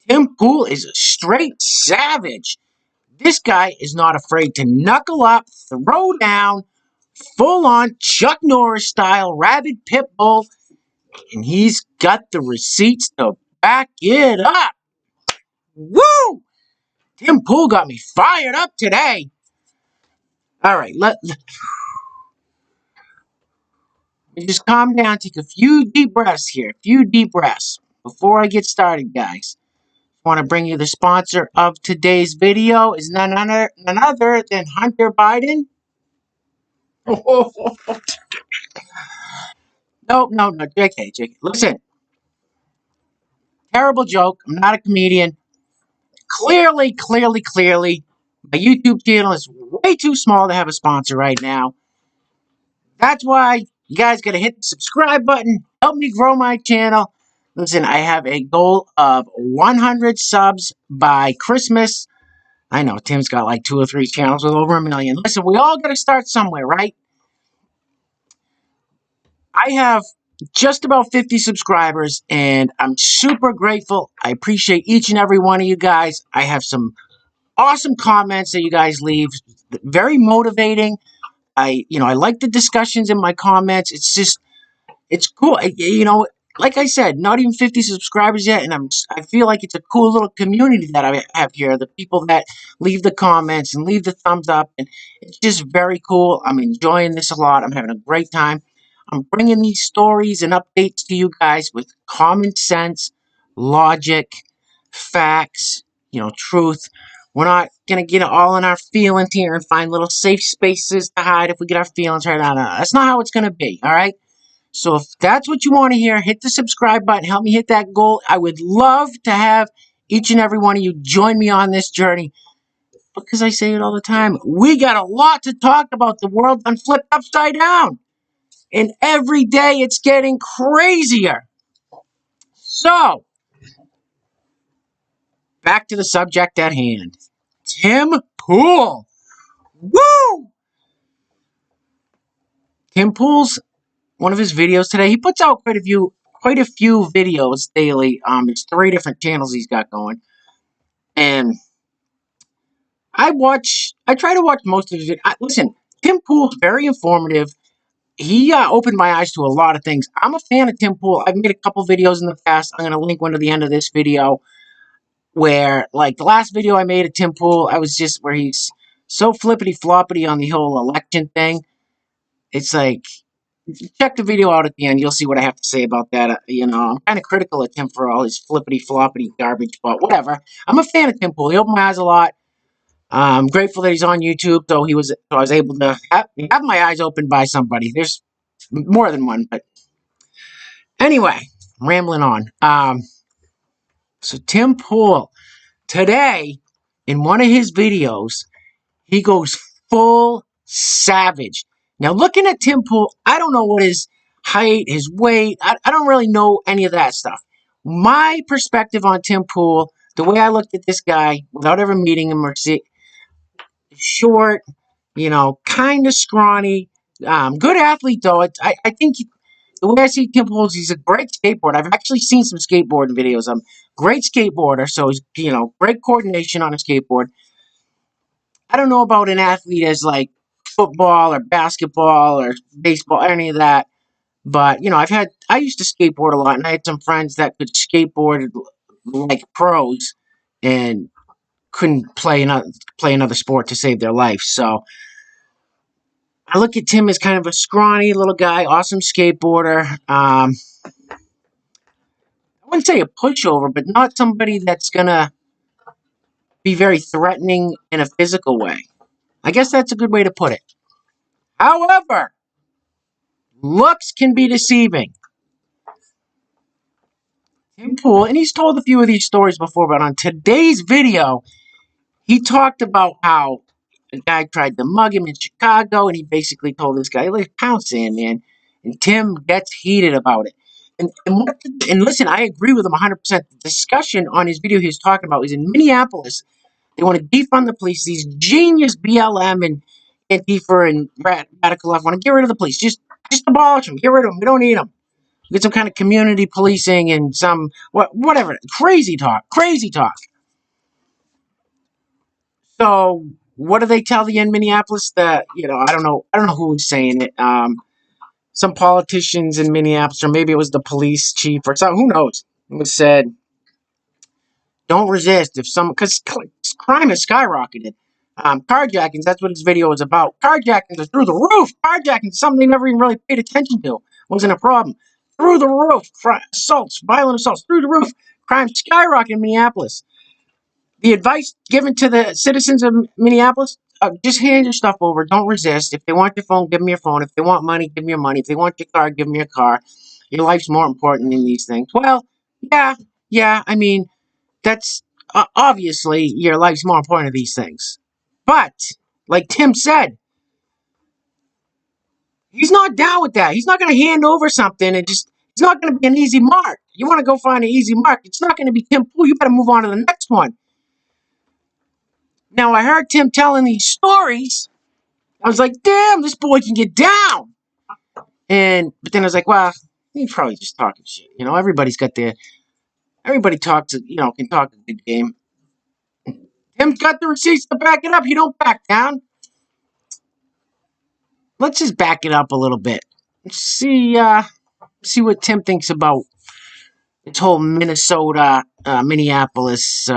Tim Pool is a straight savage. This guy is not afraid to knuckle up, throw down, full on Chuck Norris style, rabid pit bull, and he's got the receipts to back it up. Woo! Tim Pool got me fired up today. All right, let me just calm down, take a few deep breaths here, a few deep breaths before I get started, guys. I want to bring you the sponsor of today's video is none other than Hunter Biden. No, JK. Listen, terrible joke. I'm not a comedian. Clearly, my YouTube channel is way too small to have a sponsor right now. That's why you guys got to hit the subscribe button. Help me grow my channel. Listen, I have a goal of 100 subs by Christmas. I know Tim's got like 2 or 3 channels with over 1 million. Listen, we all got to start somewhere, right? I have just about 50 subscribers, and I'm super grateful. I appreciate each and every one of you guys. I have some awesome comments that you guys leave. Very motivating. I like the discussions in my comments. It's cool. Like I said, not even 50 subscribers yet, and I feel like it's a cool little community that I have here. The people that leave the comments and leave the thumbs up, and it's just very cool. I'm enjoying this a lot. I'm having a great time. I'm bringing these stories and updates to you guys with common sense, logic, facts, truth. We're not going to get all in our feelings here and find little safe spaces to hide if we get our feelings hurt. No. That's not how it's going to be, all right? So if that's what you want to hear, hit the subscribe button. Help me hit that goal. I would love to have each and every one of you join me on this journey because I say it all the time. We got a lot to talk about. The world done flipped upside down. And every day it's getting crazier. So, back to the subject at hand. Tim Pool. Woo! Tim Pool's one of his videos today. He puts out quite a few videos daily. It's 3 different channels he's got going. And I try to watch most of his videos. Listen, Tim Pool's very informative. He opened my eyes to a lot of things. I'm a fan of Tim Pool. I've made a couple videos in the past. I'm going to link one to the end of this video where, like, the last video I made of Tim Pool, I was just where he's so flippity-floppity on the whole election thing. It's like, check the video out at the end. You'll see what I have to say about that. I'm kind of critical of Tim for all his flippity-floppity garbage, but whatever. I'm a fan of Tim Pool. He opened my eyes a lot. I'm grateful that he's on YouTube, so I was able to have my eyes opened by somebody. There's more than one, but anyway, rambling on. So Tim Pool, today, in one of his videos, he goes full savage. Now, looking at Tim Pool, I don't know what his height, his weight, I don't really know any of that stuff. My perspective on Tim Pool, the way I looked at this guy, without ever meeting him or seeing, short, kind of scrawny, good athlete, though. I think the way I see Tim Pool, he's a great skateboarder. I've actually seen some skateboarding videos. Great skateboarder, so he's, great coordination on a skateboard. I don't know about an athlete as like football or basketball or baseball or any of that, but I used to skateboard a lot, and I had some friends that could skateboard like pros and couldn't play another sport to save their life. So I look at Tim as kind of a scrawny little guy, awesome skateboarder. I wouldn't say a pushover, but not somebody that's gonna be very threatening in a physical way. I guess that's a good way to put it. However, looks can be deceiving. Tim Pool, and he's told a few of these stories before, but on today's video, he talked about how a guy tried to mug him in Chicago, and he basically told this guy, "Like, pound sand, man." And Tim gets heated about it. And listen, I agree with him 100%. The discussion on his video he was talking about was in Minneapolis. They want to defund the police. These genius BLM and antifa and radical left want to get rid of the police. Just abolish them. Get rid of them. We don't need them. Get some kind of community policing and some whatever crazy talk, crazy talk. So what do they tell you in Minneapolis? That I don't know who was saying it. Some politicians in Minneapolis, or maybe it was the police chief or something. Who knows? It said, "Don't resist if some because crime has skyrocketed." Carjackings. That's what this video was about. Carjackings are through the roof. Carjackings, something they never even really paid attention to. Wasn't a problem. Through the roof. Assaults, violent assaults, through the roof. Crime skyrocketed in Minneapolis. The advice given to the citizens of Minneapolis, just hand your stuff over. Don't resist. If they want your phone, give them your phone. If they want money, give them your money. If they want your car, give them your car. Your life's more important than these things. Well, yeah. I mean, that's obviously your life's more important than these things. But, like Tim said, he's not down with that. He's not going to hand over something and just, it's not going to be an easy mark. You want to go find an easy mark. It's not going to be Tim Pool. You better move on to the next one. Now, I heard Tim telling these stories. I was like, damn, this boy can get down. But then I was like, well, he's probably just talking shit. Everybody talks, can talk a good game. Tim's got the receipts to back it up. You don't back down. Let's just back it up a little bit. See what Tim thinks about this whole Minnesota, Minneapolis,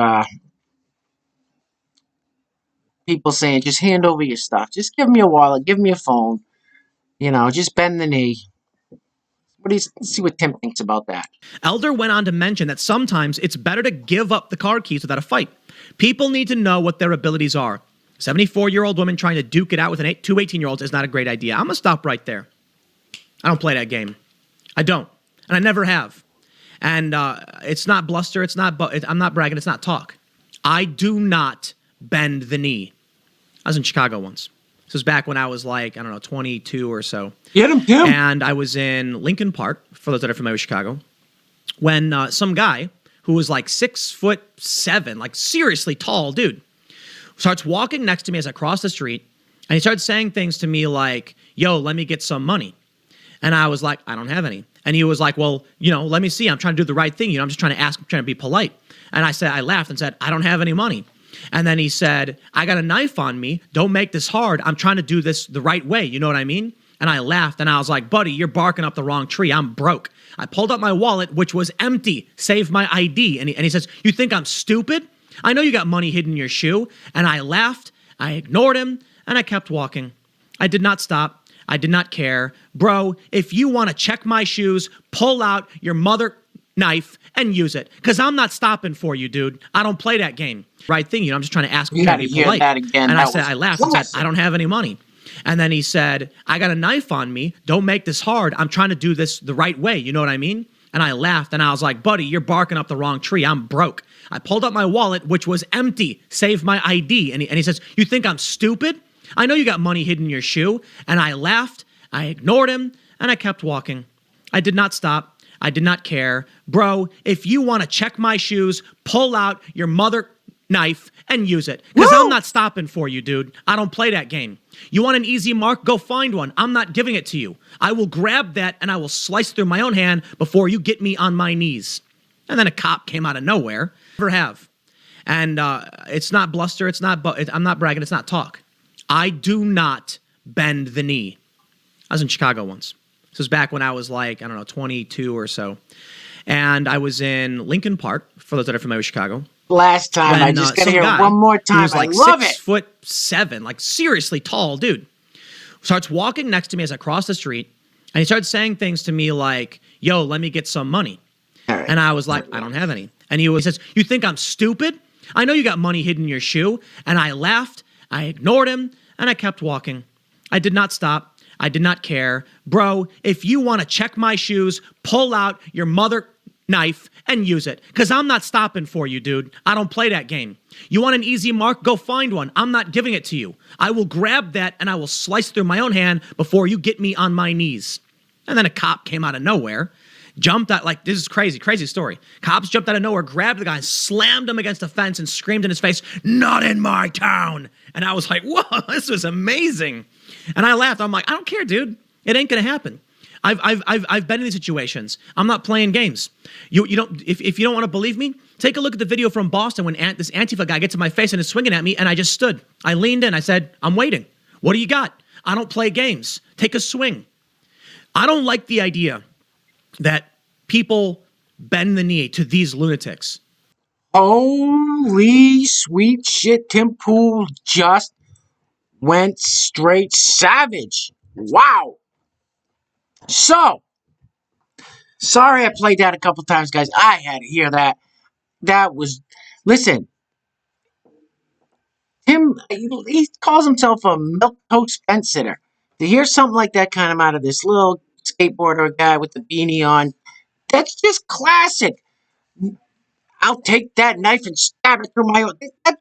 people saying, just hand over your stuff. Just give me a wallet. Give me a phone. Just bend the knee. Let's see what Tim thinks about that. Elder went on to mention that sometimes it's better to give up the car keys without a fight. People need to know what their abilities are. 74-year-old woman trying to duke it out with two 18-year-olds is not a great idea. I'm going to stop right there. I don't play that game. I don't. And I never have. And it's not bluster. I'm not bragging. It's not talk. I do not bend the knee. I was in Chicago once. This was back when I was 22 or so. Get him, Tim. And I was in Lincoln Park, for those that are familiar with Chicago, when some guy who was 6'7", seriously tall dude, starts walking next to me as I cross the street, and he starts saying things to me like, yo, let me get some money. And I was like, I don't have any. And he was like, well, let me see. I'm trying to do the right thing. I'm just trying to ask. I'm trying to be polite. And I laughed and said, I don't have any money. And then he said, I got a knife on me. Don't make this hard. I'm trying to do this the right way. You know what I mean? And I laughed and I was like, buddy, you're barking up the wrong tree. I'm broke. I pulled up my wallet, which was empty. Saved my ID. And he says, you think I'm stupid? I know you got money hidden in your shoe. And I laughed. I ignored him and I kept walking. I did not stop. I did not care. Bro, if you want to check my shoes, pull out your mother knife and use it. Because I'm not stopping for you, dude. I don't play that game. Right thing, I'm just trying to ask him to be polite. That again. And I laughed and said, I don't have any money. And then he said, I got a knife on me. Don't make this hard. I'm trying to do this the right way. You know what I mean? And I laughed and I was like, buddy, you're barking up the wrong tree. I'm broke. I pulled up my wallet, which was empty. Saved my ID. And he says, you think I'm stupid? I know you got money hidden in your shoe. And I laughed. I ignored him and I kept walking. I did not stop. I did not care. Bro, if you want to check my shoes, pull out your mother knife and use it. Because I'm not stopping for you, dude. I don't play that game. You want an easy mark? Go find one. I'm not giving it to you. I will grab that and I will slice through my own hand before you get me on my knees. And then a cop came out of nowhere. Never have. And it's not bluster. I'm not bragging. It's not talk. I do not bend the knee. I was in Chicago once. This was back when I was 22 or so. And I was in Lincoln Park, for those that are familiar with Chicago. Last time, I just gotta hear it one more time. He was I love it. 6'7", seriously tall dude. Starts walking next to me as I cross the street, and he starts saying things to me like, yo, let me get some money. Right. And I was like, I don't have any. And he says, you think I'm stupid? I know you got money hidden in your shoe. And I laughed, I ignored him, and I kept walking. I did not stop. I did not care. Bro, if you want to check my shoes, pull out your mother knife and use it. Because I'm not stopping for you, dude. I don't play that game. You want an easy mark? Go find one. I'm not giving it to you. I will grab that and I will slice through my own hand before you get me on my knees. And then a cop came out of nowhere, jumped out, this is crazy story. Cops jumped out of nowhere, grabbed the guy and slammed him against the fence and screamed in his face, not in my town. And I was like, whoa, this was amazing. And I laughed. I'm like, I don't care, dude. It ain't going to happen. I've been in these situations. I'm not playing games. You don't if you don't want to believe me, take a look at the video from Boston when this Antifa guy gets in my face and is swinging at me, and I just stood. I leaned in. I said, "I'm waiting. What do you got? I don't play games. Take a swing." I don't like the idea that people bend the knee to these lunatics. Holy sweet shit! Tim Pool just went straight savage. Wow. So, sorry I played that a couple times, guys. I had to hear that. That was, listen, Tim, he calls himself a milquetoast fence sitter. To hear something like that kind of out of this little skateboarder guy with the beanie on, that's just classic. I'll take that knife and stab it through my own. That's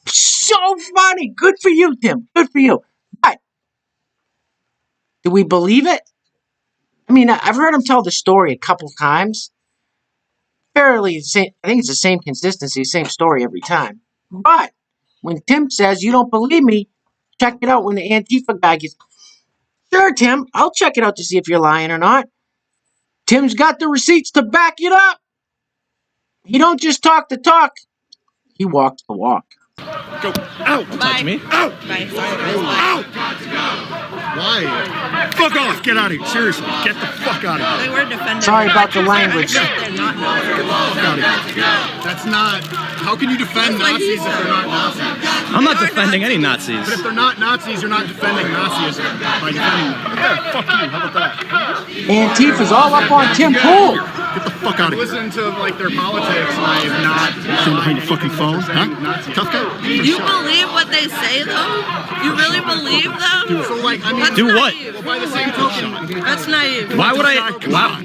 so funny. Good for you, Tim. Good for you. But, do we believe it? I mean, I've heard him tell the story a couple times. Fairly, same, I think it's the same consistency, same story every time. But when Tim says, "You don't believe me, check it out," when the Antifa guy gets, "Sure, Tim, I'll check it out to see if you're lying or not." Tim's got the receipts to back it up. He don't just talk the talk, he walks the walk. Go. Ow. Don't touch me. Ow. Bye. Ow. Why? Fuck off. Get out of here. Seriously. Get the fuck out of here. They were defending. Sorry about the language. They're not Nazis. Get the fuck out of here. That's not... How can you defend Nazis if they're not Nazis? I'm not defending any Nazis. But if they're not Nazis, you're not defending Nazism by defending them. Yeah, fuck you. How about that? Antifa's all up on Tim Pool. Get the fuck out of here. Listen to like their politics and I have not... Sitting behind your fucking phone? Huh? Tough guy? You believe what they say, though? You really believe them? So like, I mean... That's Do what? naive. Well, by the same token... That's naive. Why would I? Wow.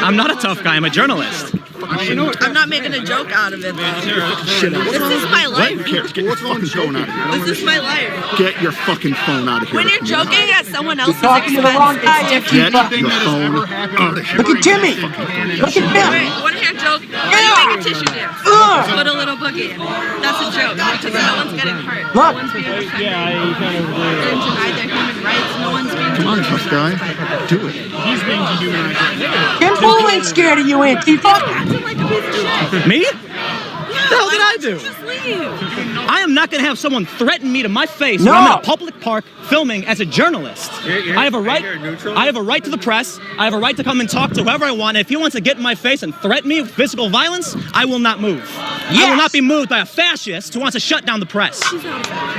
I'm not a tough guy. I'm a journalist. I'm not making a joke out of it, though. Shit out. This is my life. Who cares? Get your fucking phone out of here. This is my life. Get your fucking phone out of here. When you're joking at someone else's talking to the wrong guy, expense, it's Get different. your phone out of here. Look at Timmy. Look at Tim. Wait, want to hear a joke? You make a tissue dance. Put a little boogie in. That's a joke. Because no one's getting hurt. Look. No one's being hurt. Getting denied their human rights. No one's being Come on, tough guy. Do it. He's being dehumanized. Tim Pool ain't scared of you, Antifa. Acting like a piece of shit. Me? What the hell did I do? Just leave. I am not going to have someone threaten me to my face No. when I'm in a public park filming as a journalist. I have a right. I have a right to the press. I have a right to come and talk to whoever I want. And if he wants to get in my face and threaten me with physical violence, I will not move. I Yes. will not be moved by a fascist who wants to shut down the press.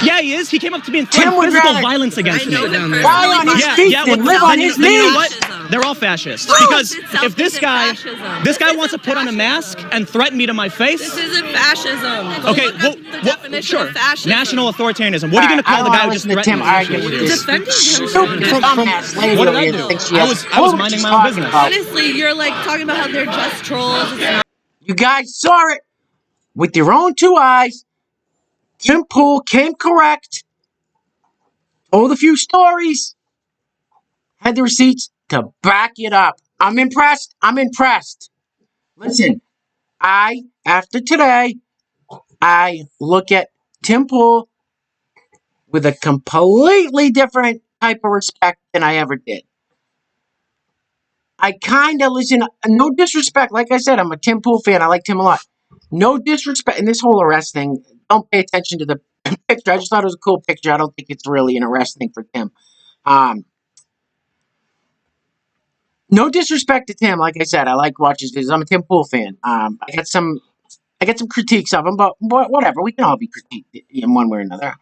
Yeah, he is. He came up to me and Tim threatened would physical rather- violence against I me. know him personally. Lie on his feet and live on his then you know knees. what? Fascism. They're all fascists. Well, Because it's if this guy, fascism. this guy This wants to isn't put on a mask and threaten me to my face. This isn't fascism. Okay, Look well, up the definition sure. of fascism. National authoritarianism. What are you going to call the guy who just listen to threatened Tim me? argue with this Defending himself. stupid From- dumbass lady what did over I here do? that thinks she I has was a clue what minding she's my own talking business. about. Honestly, you're like talking about how they're just trolls. It's not. You guys saw it with your own two eyes. Tim Pool came correct. Told a few stories. Had the receipts to back it up. I'm impressed. I'm impressed. Listen, after today, I look at Tim Pool with a completely different type of respect than I ever did. I kind of listen, no disrespect. Like I said, I'm a Tim Pool fan. I like Tim a lot. No disrespect. And this whole arrest thing, don't pay attention to the picture. I just thought it was a cool picture. I don't think it's really an arrest thing for Tim. No disrespect to Tim. Like I said, I like watching his videos. I'm a Tim Pool fan. I got some critiques of him, but whatever. We can all be critiqued in one way or another.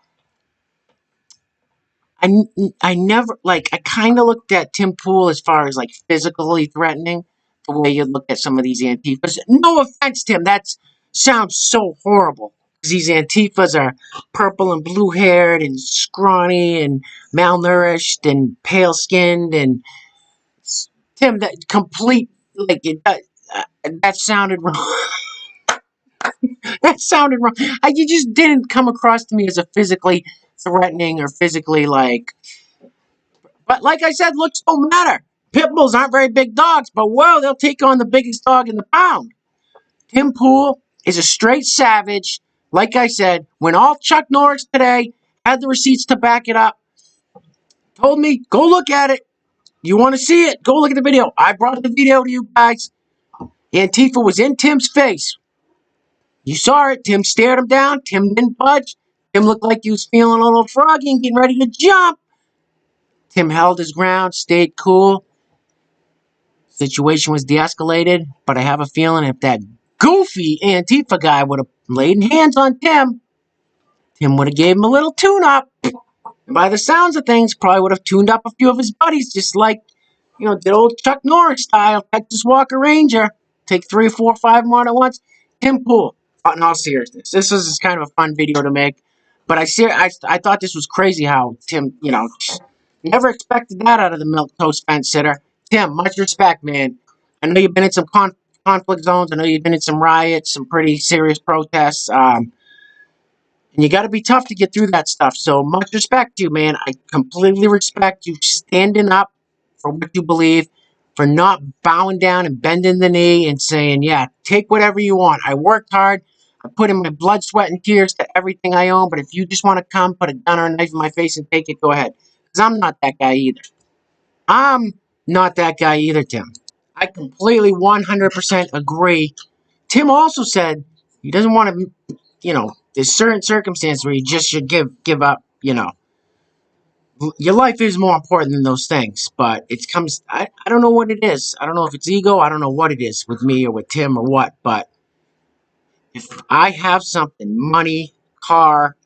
I never, like, I kind of looked at Tim Pool as far as, like, physically threatening, the way you look at some of these Antifas. No offense, Tim, that sounds so horrible. Because these Antifas are purple and blue-haired and scrawny and malnourished and pale-skinned. And, Tim, that complete, like, that sounded wrong. That sounded wrong. You just didn't come across to me as a physically threatening or physically like. But like I said, looks don't matter. Pitbulls aren't very big dogs, but whoa, they'll take on the biggest dog in the pound. Tim Pool is a straight savage. Like I said, when all Chuck Norris today had the receipts to back it up, told me, go look at it. You want to see it? Go look at the video. I brought the video to you guys. Antifa was in Tim's face. You saw it. Tim stared him down. Tim didn't budge. Tim looked like he was feeling a little froggy and getting ready to jump. Tim held his ground, stayed cool. Situation was de-escalated, but I have a feeling if that goofy Antifa guy would have laid hands on Tim, Tim would have gave him a little tune-up. And by the sounds of things, probably would have tuned up a few of his buddies, just like, did old Chuck Norris style, Texas Walker Ranger. Take 3, 4, 5 more at once. Tim Pool. In all seriousness, this was kind of a fun video to make. But I thought this was crazy how Tim, never expected that out of the milk toast fence sitter. Tim, much respect, man. I know you've been in some conflict zones. I know you've been in some riots, some pretty serious protests. And you got to be tough to get through that stuff. So much respect to you, man. I completely respect you standing up for what you believe, for not bowing down and bending the knee and saying, yeah, take whatever you want. I worked hard. I put in my blood, sweat, and tears to everything I own. But if you just want to come, put a gun or a knife in my face and take it, go ahead. Because I'm not that guy either. I'm not that guy either, Tim. I completely 100% agree. Tim also said he doesn't want to, there's certain circumstances where you just should give up, Your life is more important than those things, but I don't know what it is. I don't know if it's ego. I don't know what it is with me or with Tim or what, but if I have something, money, car,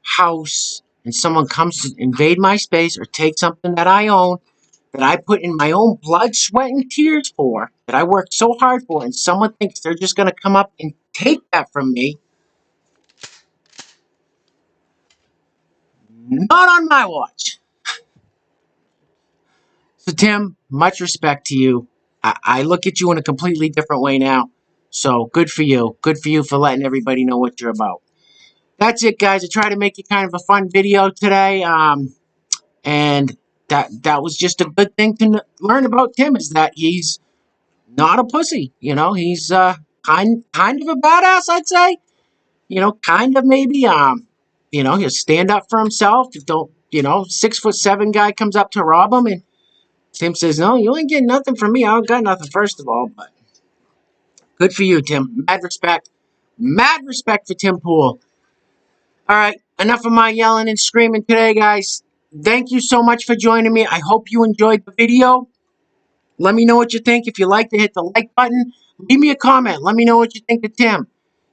house, and someone comes to invade my space or take something that I own, that I put in my own blood, sweat, and tears for, that I worked so hard for, and someone thinks they're just going to come up and take that from me, not on my watch. So, Tim, much respect to you. I look at you in a completely different way now. So, good for you. Good for you for letting everybody know what you're about. That's it, guys. I tried to make it kind of a fun video today. And that was just a good thing to learn about Tim, is that he's not a pussy. He's kind of a badass, I'd say. Kind of maybe. He'll stand up for himself. Don't 6'7" guy comes up to rob him, and Tim says, "No, you ain't getting nothing from me. I don't got nothing, first of all." But good for you, Tim. Mad respect. Mad respect for Tim Pool. All right, enough of my yelling and screaming today, guys. Thank you so much for joining me. I hope you enjoyed the video. Let me know what you think. If you like to hit the like button, leave me a comment. Let me know what you think of Tim.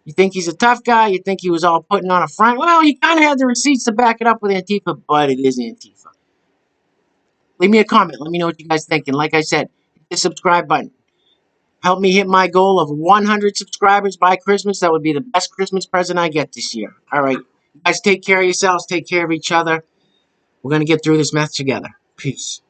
You think he's a tough guy? You think he was all putting on a front? Well, he kind of had the receipts to back it up with Antifa, but it is Antifa. Leave me a comment. Let me know what you guys think. And like I said, hit the subscribe button. Help me hit my goal of 100 subscribers by Christmas. That would be the best Christmas present I get this year. All right. You guys take care of yourselves. Take care of each other. We're going to get through this mess together. Peace.